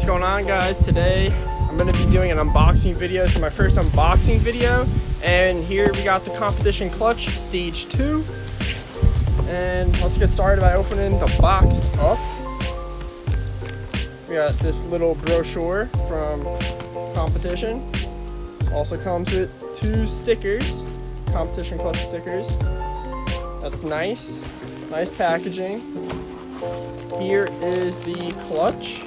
going on, guys? Today I'm going to be doing an unboxing video. This is my first unboxing video, and here we got the Competition Clutch Stage 2. And let's get started by opening the box up. We got this little brochure from Competition. Also comes with 2 stickers, Competition Clutch stickers. That's nice. Nice packaging. Here is the clutch.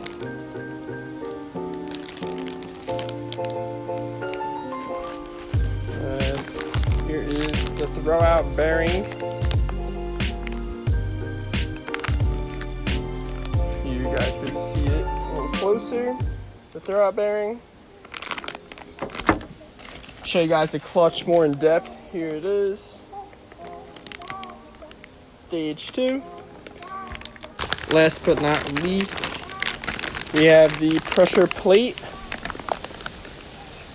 Here is the throwout bearing. You guys can see it a little closer. The throwout bearing. Show you guys the clutch more in depth. Here it is. Stage 2. Last but not least, we have the pressure plate.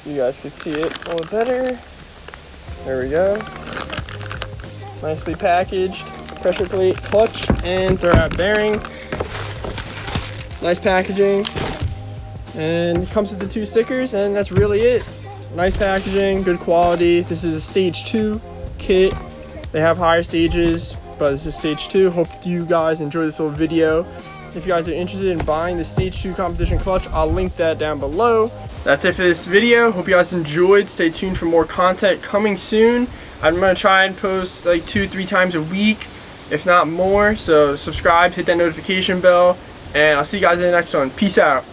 You guys can see it a little better. There we go. Nicely packaged pressure plate, clutch, and throwout bearing. Nice packaging. And it comes with the 2 stickers, and that's really it. Nice packaging, good quality. This is a stage 2 kit. They have higher stages, but this is stage 2. Hope you guys enjoy this little video. If you guys are interested in buying the stage 2 Competition Clutch, I'll link that down below. That's it for this video. Hope you guys enjoyed. Stay tuned for more content coming soon. I'm gonna try and post like 2-3 times a week, if not more. So subscribe, hit that notification bell, and I'll see you guys in the next one. Peace out.